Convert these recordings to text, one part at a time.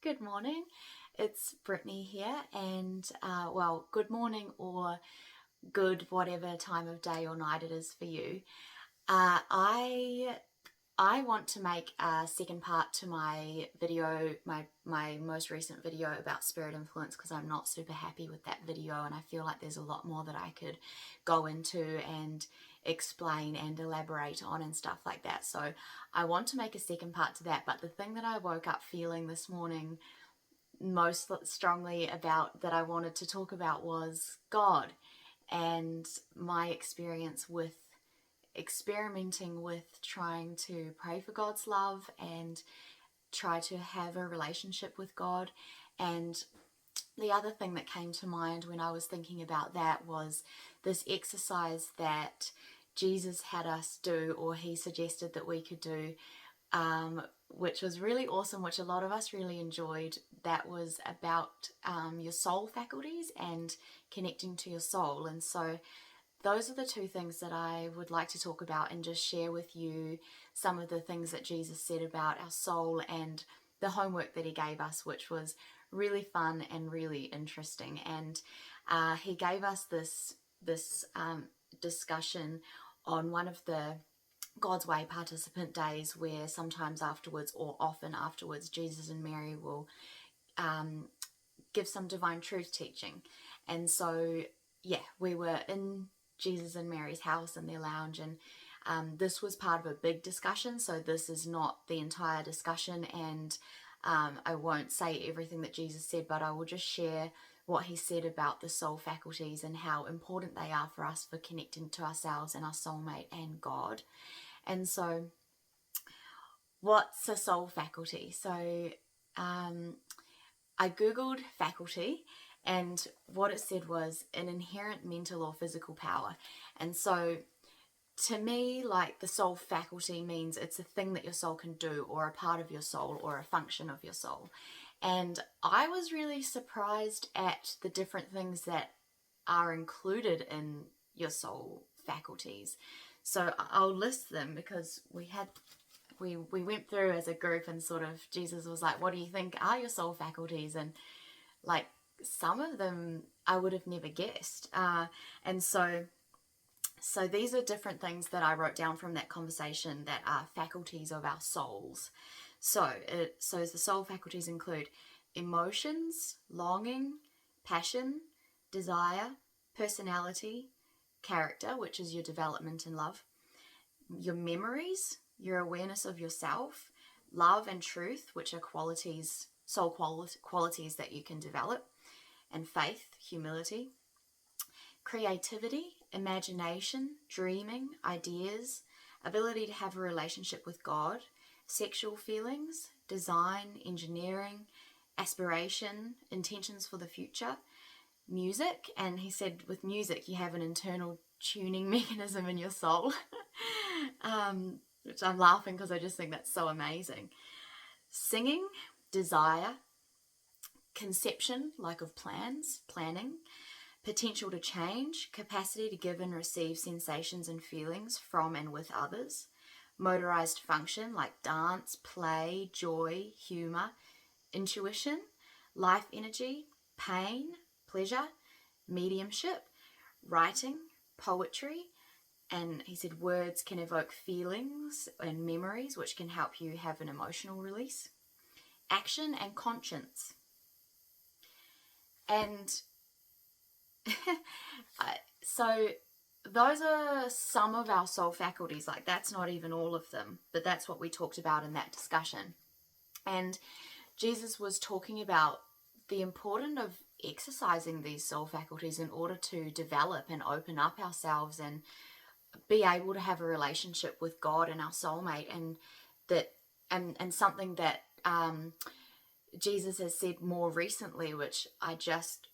Good morning. It's Brittany here, and good morning or good whatever time of day or night it is for you. I want to make a second part to my video, my most recent video about spirit influence, because I'm not super happy with that video, and I feel like there's a lot more that I could go into and explain and elaborate on and stuff like that. So I want to make a second part to that. But the thing that I woke up feeling this morning most strongly about, that I wanted to talk about, was God and my experience with experimenting with trying to pray for God's love and try to have a relationship with God. And the other thing that came to mind when I was thinking about that was this exercise that Jesus had us do, or he suggested that we could do, which was really awesome, which a lot of us really enjoyed. That was about your soul faculties and connecting to your soul. And so those are the two things that I would like to talk about and just share with you some of the things that Jesus said about our soul and the homework that he gave us, which was really fun and really interesting. And he gave us this discussion on one of the God's Way participant days, where sometimes afterwards, or often afterwards, Jesus and Mary will give some divine truth teaching. And so, yeah, we were in Jesus and Mary's house in their lounge, and this was part of a big discussion. So this is not the entire discussion, and I won't say everything that Jesus said, but I will just share what he said about the soul faculties and how important they are for us for connecting to ourselves and our soulmate and God. And so, what's a soul faculty? So I googled faculty, and what it said was an inherent mental or physical power. And so to me, like, the soul faculty means it's a thing that your soul can do, or a part of your soul, or a function of your soul. And I was really surprised at the different things that are included in your soul faculties. So I'll list them, because we went through as a group, and sort of Jesus was like, what do you think are your soul faculties? And like, some of them I would have never guessed. And so these are different things that I wrote down from that conversation that are faculties of our souls. So the soul faculties include emotions, longing, passion, desire, personality, character, which is your development in love, your memories, your awareness of yourself, love and truth, which are qualities, soul qualities that you can develop, and faith, humility, creativity, imagination, dreaming, ideas, ability to have a relationship with God, sexual feelings, design, engineering, aspiration, intentions for the future, music. And he said with music, you have an internal tuning mechanism in your soul, which I'm laughing because I just think that's so amazing. Singing, desire, conception, like of plans, planning, potential to change, capacity to give and receive sensations and feelings from and with others, motorized function like dance, play, joy, humor, intuition, life energy, pain, pleasure, mediumship, writing, poetry. And he said words can evoke feelings and memories, which can help you have an emotional release, action, and conscience. And so those are some of our soul faculties. Like, that's not even all of them, but that's what we talked about in that discussion. And Jesus was talking about the importance of exercising these soul faculties in order to develop and open up ourselves and be able to have a relationship with God and our soulmate. And that and something that Jesus has said more recently, which I just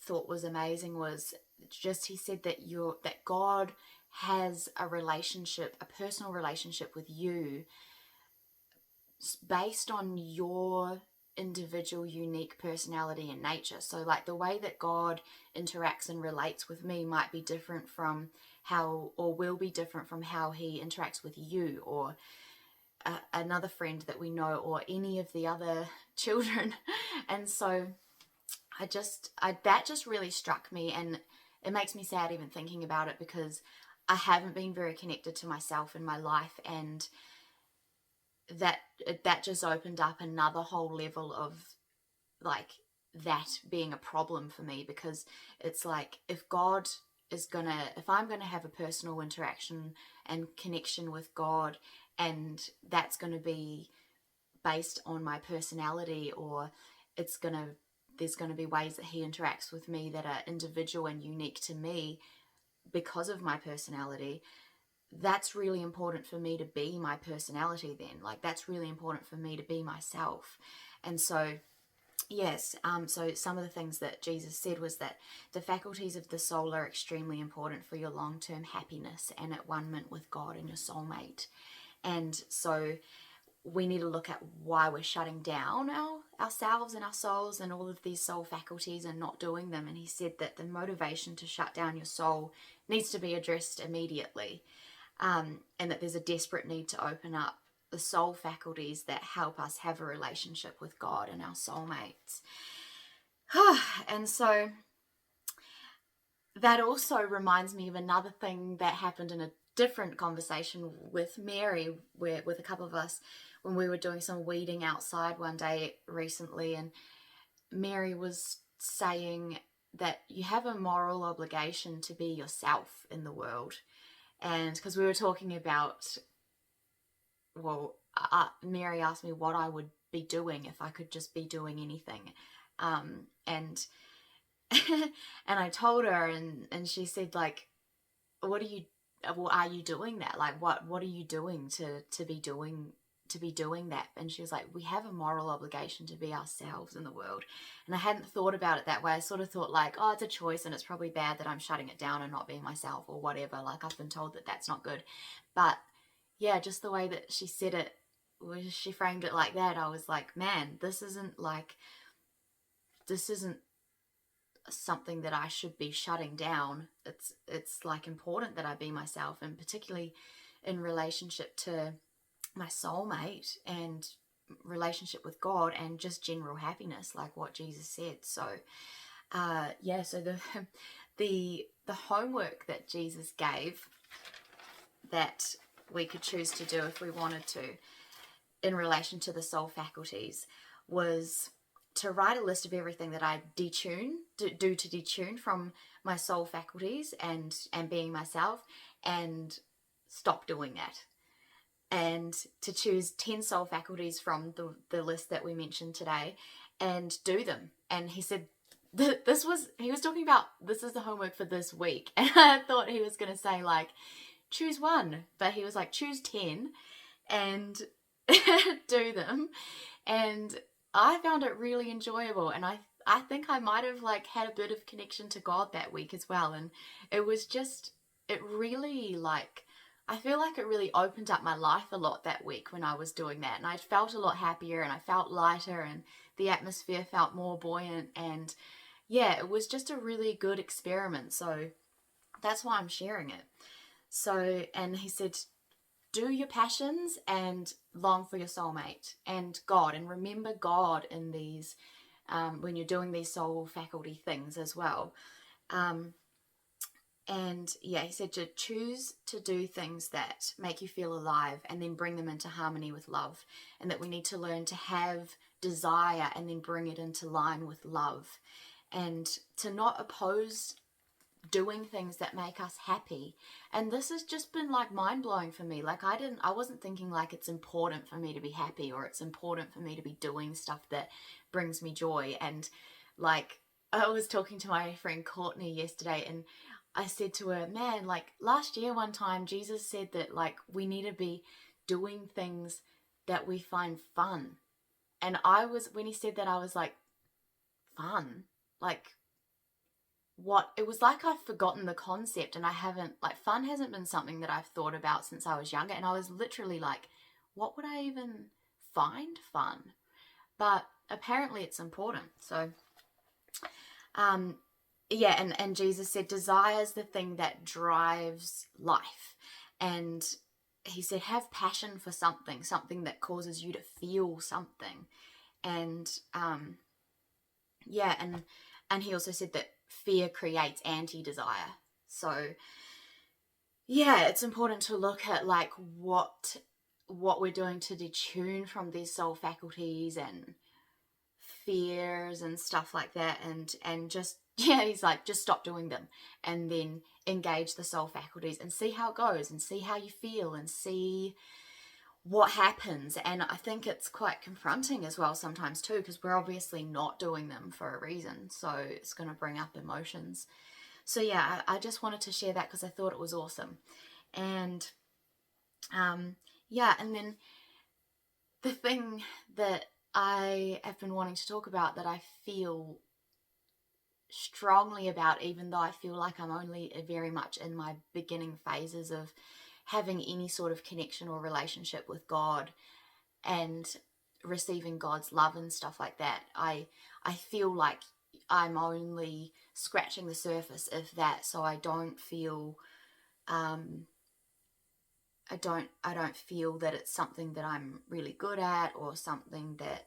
thought was amazing, was just, he said that that God has a relationship, a personal relationship with you, based on your individual unique personality and nature. So like, the way that God interacts and relates with me might be different from how, or will be different from how he interacts with you. Or another friend that we know or any of the other children. And so that just really struck me, and it makes me sad even thinking about it, because I haven't been very connected to myself in my life, and that just opened up another whole level of like that being a problem for me, because it's like if I'm gonna have a personal interaction and connection with God, and that's gonna be based on my personality, or there's gonna be ways that he interacts with me that are individual and unique to me because of my personality, that's really important for me to be my personality then. Like, that's really important for me to be myself. And so, yes, so some of the things that Jesus said was that the faculties of the soul are extremely important for your long-term happiness and at one-ment with God and your soulmate. And so we need to look at why we're shutting down ourselves and our souls and all of these soul faculties and not doing them. And he said that the motivation to shut down your soul needs to be addressed immediately, and that there's a desperate need to open up the soul faculties that help us have a relationship with God and our soulmates. And so that also reminds me of another thing that happened in a different conversation with Mary, with a couple of us, when we were doing some weeding outside one day recently, and Mary was saying that you have a moral obligation to be yourself in the world. And because we were talking about, well, Mary asked me what I would be doing if I could just be doing anything, and and I told her, and she said, like, what are you doing that? Like, what are you doing to be doing that? And she was like, we have a moral obligation to be ourselves in the world. And I hadn't thought about it that way. I sort of thought like, oh, it's a choice and it's probably bad that I'm shutting it down and not being myself or whatever. Like, I've been told that that's not good. But yeah, just the way that she said it, she framed it like that, I was like, man, this isn't something that I should be shutting down. It's like important that I be myself, and particularly in relationship to my soulmate and relationship with God and just general happiness, like what Jesus said. So so the homework that Jesus gave that we could choose to do if we wanted to in relation to the soul faculties was to write a list of everything that I do to detune from my soul faculties and being myself, and stop doing that. And to choose 10 soul faculties from the list that we mentioned today and do them. And he said, he was talking about, this is the homework for this week. And I thought he was going to say, like, choose one. But he was like, choose 10 and do them. And I found it really enjoyable. And I think I might have like had a bit of connection to God that week as well. And it was just, it really like, I feel like it really opened up my life a lot that week when I was doing that. And I felt a lot happier and I felt lighter and the atmosphere felt more buoyant. And yeah, it was just a really good experiment. So that's why I'm sharing it. So, and he said, do your passions and long for your soulmate and God, and remember God in these, when you're doing these soul faculty things as well. And yeah, he said to choose to do things that make you feel alive and then bring them into harmony with love. And that we need to learn to have desire and then bring it into line with love. And to not oppose doing things that make us happy. And this has just been like mind-blowing for me. Like I wasn't thinking like it's important for me to be happy or it's important for me to be doing stuff that brings me joy. And like I was talking to my friend Courtney yesterday, and I said to her, man, like last year one time Jesus said that like we need to be doing things that we find fun. And when he said that, I was like, fun? Like, what? It was like I've forgotten the concept, and I haven't, like, fun hasn't been something that I've thought about since I was younger. And I was literally like, what would I even find fun? But apparently it's important. So, yeah, and Jesus said, desire is the thing that drives life. And he said, have passion for something that causes you to feel something. And yeah, and he also said that fear creates anti-desire. So yeah, it's important to look at like what we're doing to detune from these soul faculties and fears and stuff like that, and just yeah, he's like, just stop doing them and then engage the soul faculties and see how it goes and see how you feel and see what happens. And I think it's quite confronting as well sometimes too, because we're obviously not doing them for a reason, so it's going to bring up emotions. So yeah, I just wanted to share that because I thought it was awesome. And yeah, and then the thing that I have been wanting to talk about, that I feel strongly about, even though I feel like I'm only very much in my beginning phases of having any sort of connection or relationship with God and receiving God's love and stuff like that, I feel like I'm only scratching the surface, if that. So I don't feel I don't feel that it's something that I'm really good at, or something that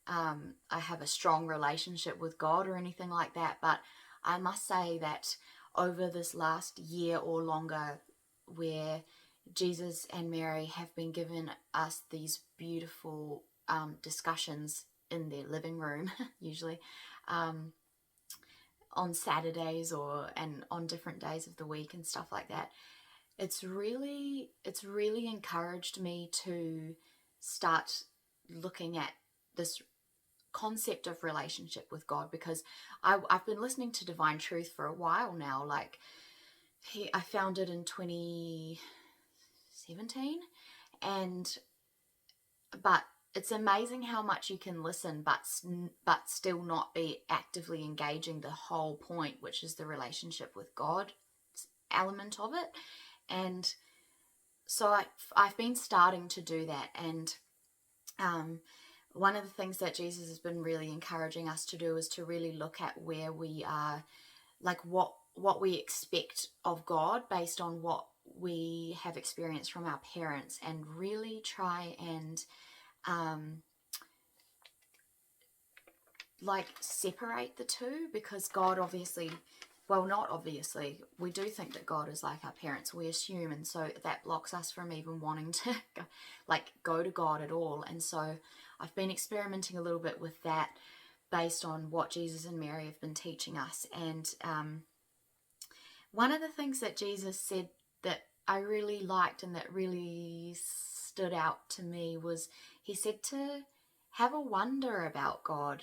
I have a strong relationship with God or anything like that. But I must say that over this last year or longer, where Jesus and Mary have been given us these beautiful discussions in their living room, usually um, on Saturdays and on different days of the week and stuff like that, it's really encouraged me to start looking at this concept of relationship with God, because I've been listening to Divine Truth for a while now. Like I found it in 2017, and but it's amazing how much you can listen, but still not be actively engaging the whole point, which is the relationship with God element of it. And so I've been starting to do that. And one of the things that Jesus has been really encouraging us to do is to really look at where we are, like what we expect of God based on what we have experienced from our parents, and really try and like separate the two, because God obviously, well, not obviously, we do think that God is like our parents, we assume, and so that blocks us from even wanting to go to God at all. And so I've been experimenting a little bit with that based on what Jesus and Mary have been teaching us. And one of the things that Jesus said that I really liked and that really stood out to me was, he said to have a wonder about God.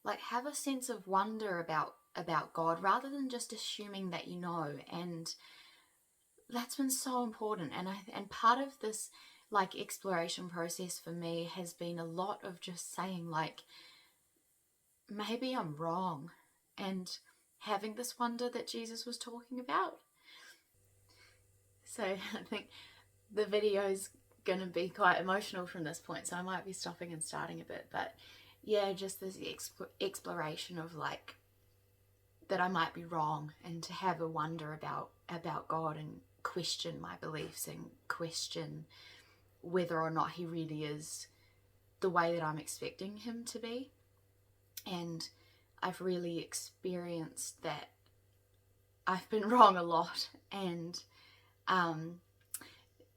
Like, have a sense of wonder about God, rather than just assuming that you know. And that's been so important. And part of this like exploration process for me has been a lot of just saying, like, maybe I'm wrong, and having this wonder that Jesus was talking about. So I think the video's going to be quite emotional from this point, so I might be stopping and starting a bit. But yeah, just this exploration of like that I might be wrong, and to have a wonder about God, and question my beliefs, and question whether or not he really is the way that I'm expecting him to be. And I've really experienced that I've been wrong a lot. And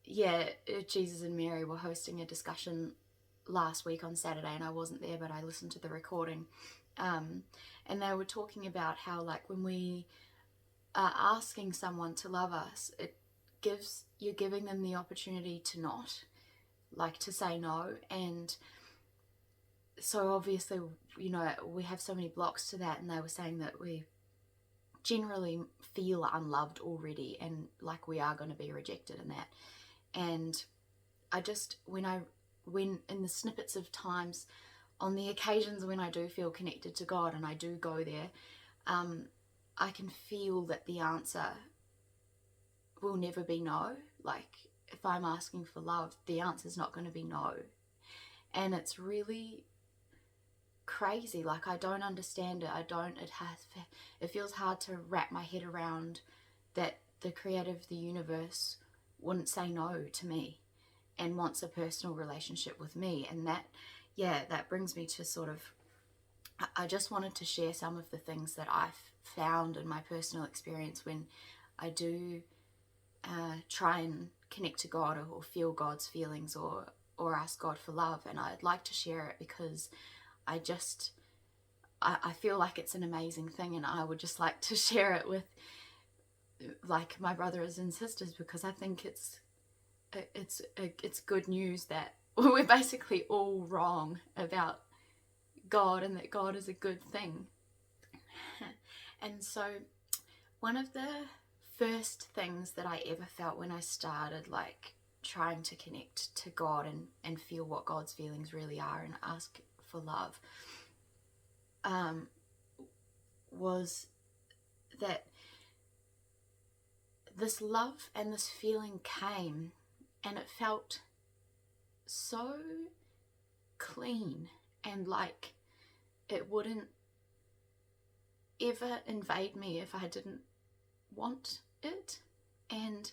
yeah, Jesus and Mary were hosting a discussion last week on Saturday, and I wasn't there, but I listened to the recording. And they were talking about how, like, when we are asking someone to love us, you're giving them the opportunity to not, like, to say no. And so obviously, you know, we have so many blocks to that, and they were saying that we generally feel unloved already, and like we are going to be rejected in that. And I just, when in the snippets of times, on the occasions when I do feel connected to God and I do go there, I can feel that the answer will never be no. Like, if I'm asking for love, the answer's not going to be no. And it's really crazy. Like, I don't understand it. It feels hard to wrap my head around that the creator of the universe wouldn't say no to me and wants a personal relationship with me. And that brings me to sort of, I just wanted to share some of the things that I've found in my personal experience when I do try and connect to God, or feel God's feelings, or ask God for love. And I'd like to share it because I feel like it's an amazing thing, and I would just like to share it with like my brothers and sisters, because I think it's good news that we're basically all wrong about God, and that God is a good thing. And so one of the first things that I ever felt when I started like trying to connect to God and feel what God's feelings really are and ask for love, was that this love and this feeling came, and it felt so clean, and like it wouldn't ever invade me if I didn't want it. And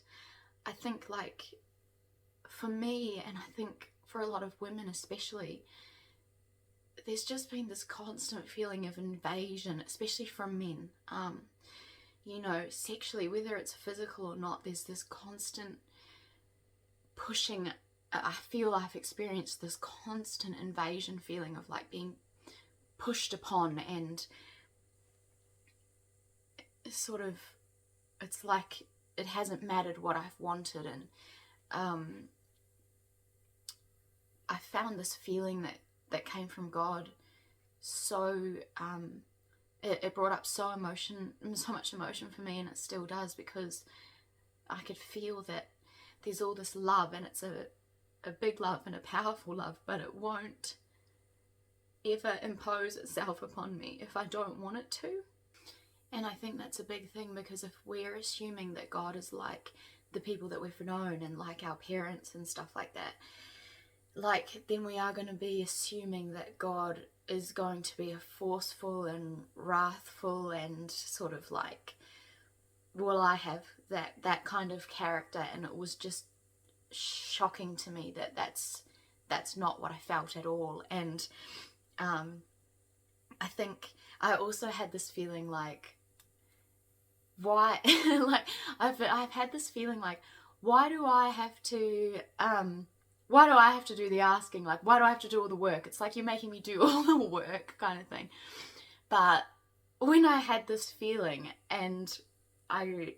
I think, like, for me, and I think for a lot of women especially, there's just been this constant feeling of invasion, especially from men. You know, sexually, whether it's physical or not, there's this constant pushing. I feel I've experienced this constant invasion feeling of like being pushed upon, and sort of, it's like it hasn't mattered what I've wanted. And I found this feeling that came from God so it brought up so much emotion for me, and it still does, because I could feel that there's all this love, and it's a big love and a powerful love, but it won't ever impose itself upon me if I don't want it to. And I think that's a big thing, because if we're assuming that God is like the people that we've known and like our parents and stuff like that, like, then we are going to be assuming that God is going to be a forceful and wrathful and sort of like, well, I have that kind of character. And it was just shocking to me that that's not what I felt at all. And I think I also had this feeling like, why like I've had this feeling like, why do I have to do the asking? Like, why do I have to do all the work? It's like you're making me do all the work, kind of thing. But when I had this feeling, and I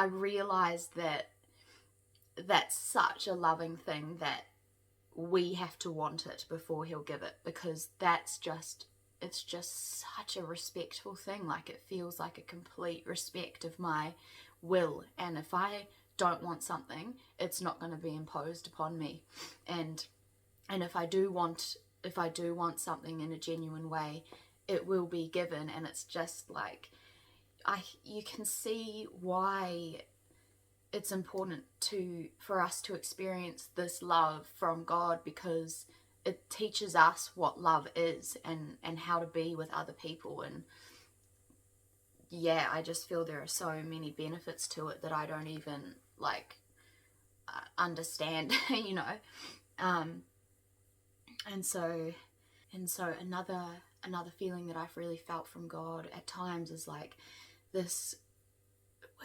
realized that that's such a loving thing, that we have to want it before he'll give it, because it's just such a respectful thing. Like, it feels like a complete respect of my will, and if I don't want something, it's not going to be imposed upon me. And if I do want something in a genuine way, it will be given. And it's just like, you can see why it's important for us to experience this love from God, because it teaches us what love is and how to be with other people. And yeah, I just feel there are so many benefits to it that I don't even like understand, you know. And so another feeling that I've really felt from God at times is like this,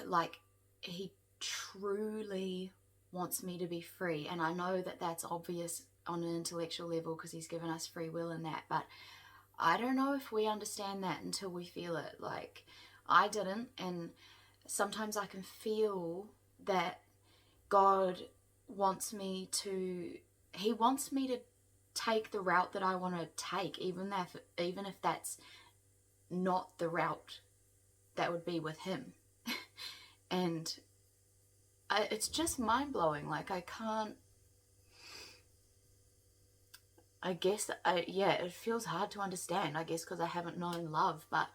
like, he truly wants me to be free. And I know that that's obvious on an intellectual level, because he's given us free will in that, but I don't know if we understand that until we feel it. Like, I didn't. And sometimes I can feel that God wants me to take the route that I want to take, even if that's not the route that would be with him. And it's just mind-blowing. Like, it feels hard to understand, I guess, because I haven't known love, but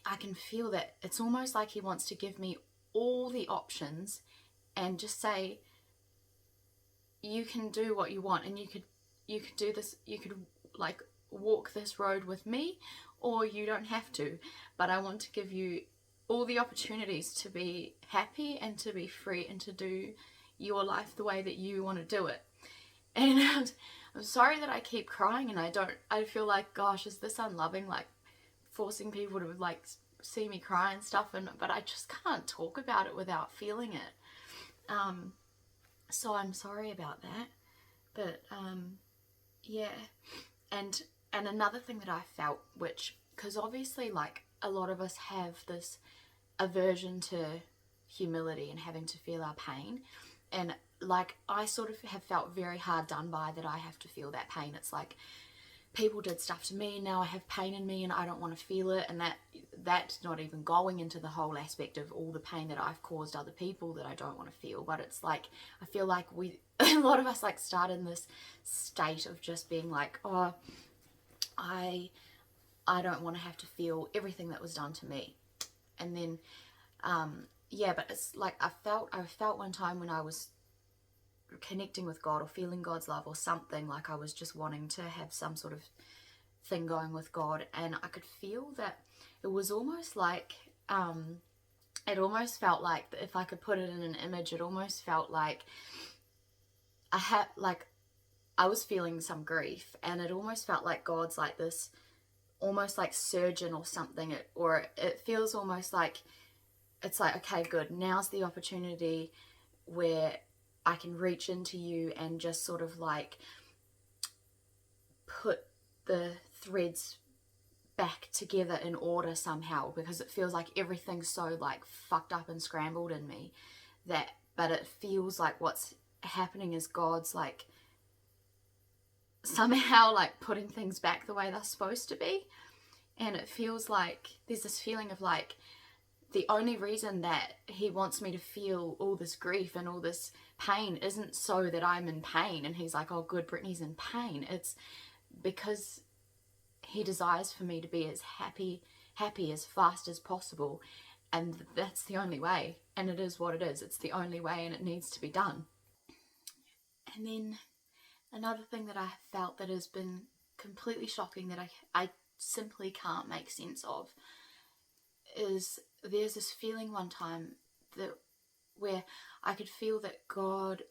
I can feel that it's almost like he wants to give me all the options and just say, you can do what you want, and you could do this, you could like walk this road with me, or you don't have to, but I want to give you all the opportunities to be happy and to be free and to do your life the way that you want to do it. And I'm sorry that I keep crying, and I feel like, gosh, is this unloving, like forcing people to like see me cry and stuff, but I just can't talk about it without feeling it. So I'm sorry about that. But yeah. And another thing that I felt, which, because obviously like a lot of us have this aversion to humility and having to feel our pain, and like I sort of have felt very hard done by that I have to feel that pain. It's like people did stuff to me, now I have pain in me and I don't want to feel it, and that's not even going into the whole aspect of all the pain that I've caused other people that I don't want to feel. But it's like I feel like a lot of us like start in this state of just being like, oh, I don't want to have to feel everything that was done to me. And then yeah, but it's like I felt one time when I was connecting with God or feeling God's love or something, like I was just wanting to have some sort of thing going with God, and I could feel that it was almost like it almost felt like, if I could put it in an image, it almost felt like I was feeling some grief, and it almost felt like God's like this almost like surgeon or something, or it feels almost like it's like, okay, good, now's the opportunity where I can reach into you and just sort of like put the threads back together in order somehow, because it feels like everything's so like fucked up and scrambled in me but it feels like what's happening is God's like somehow like putting things back the way they're supposed to be. And it feels like there's this feeling of like the only reason that he wants me to feel all this grief and all this pain isn't so that I'm in pain and he's like, oh good, Brittany's in pain. It's because he desires for me to be as happy as fast as possible, and that's the only way, and it is what it is. It's the only way, and it needs to be done. And then another thing that I felt that has been completely shocking that I simply can't make sense of is there's this feeling one time that where I could feel that God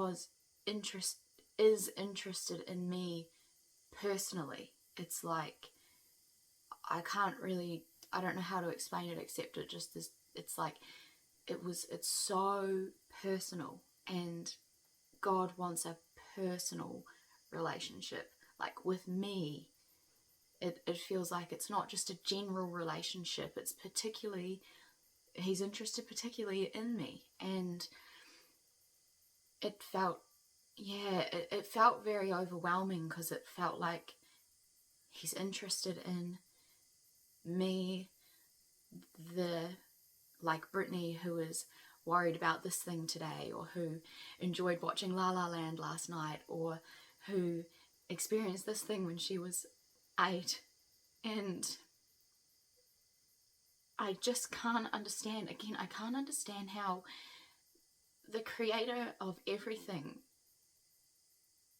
is interested in me personally. It's like I don't know how to explain it except it just is, it's like it's so personal, and God wants a personal relationship like with me. It feels like it's not just a general relationship, it's particularly, he's interested particularly in me. And it felt, yeah, it felt very overwhelming, because it felt like he's interested in me, the like Brittany who is worried about this thing today, or who enjoyed watching La La Land last night, or who experienced this thing when she was 8. And I just can't understand, again, I can't understand how the creator of everything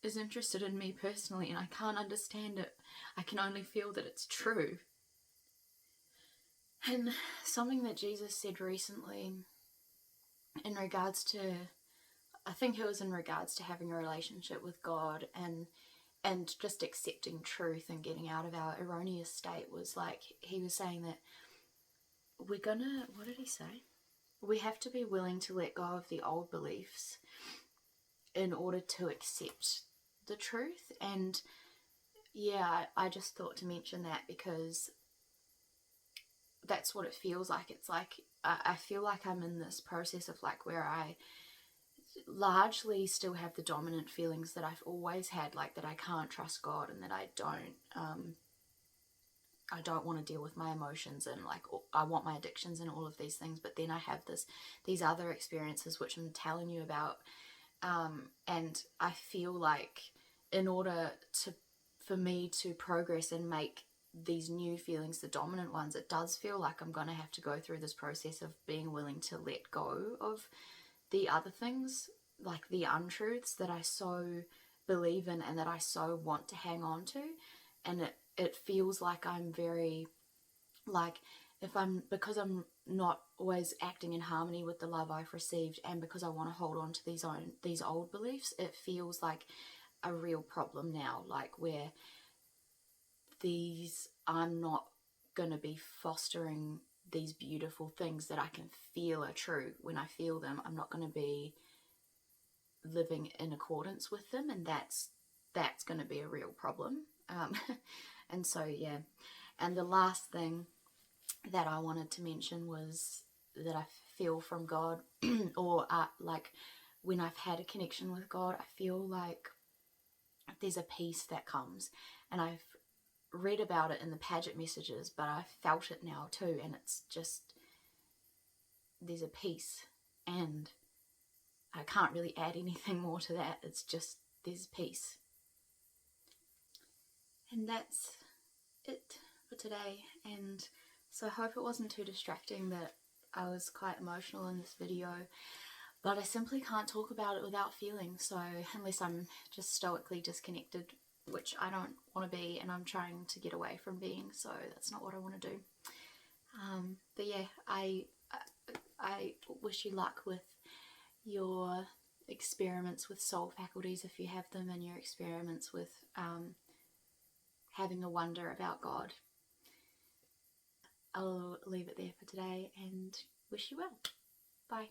is interested in me personally, and I can't understand it. I can only feel that it's true. And something that Jesus said recently in regards to, I think it was in regards to having a relationship with God and just accepting truth and getting out of our erroneous state, was like, he was saying that what did he say? We have to be willing to let go of the old beliefs in order to accept the truth. And yeah, I just thought to mention that because that's what it feels like. It's like I feel like I'm in this process of like where I largely still have the dominant feelings that I've always had, like that I can't trust God, and that I don't want to deal with my emotions, and like I want my addictions and all of these things. But then I have these other experiences which I'm telling you about, and I feel like in order for me to progress and make these new feelings the dominant ones, it does feel like I'm going to have to go through this process of being willing to let go of the other things, like the untruths that I so believe in and that I so want to hang on to. And it feels like I'm very, like, because I'm not always acting in harmony with the love I've received, and because I want to hold on to these old beliefs, it feels like a real problem now, like where I'm not going to be fostering these beautiful things that I can feel are true. When I feel them, I'm not going to be living in accordance with them, and that's going to be a real problem. And so yeah, and the last thing that I wanted to mention was that I feel from God, or like when I've had a connection with God, I feel like there's a peace that comes, and I've read about it in the Paget messages, but I felt it now too, and it's just, there's a peace, and I can't really add anything more to that. It's just, there's peace. And that's it for today. And so I hope it wasn't too distracting that I was quite emotional in this video, but I simply can't talk about it without feeling. So unless I'm just stoically disconnected, which I don't want to be, and I'm trying to get away from being, so that's not what I want to do. But yeah, I wish you luck with your experiments with soul faculties, if you have them, and your experiments with having a wonder about God. I'll leave it there for today and wish you well. Bye.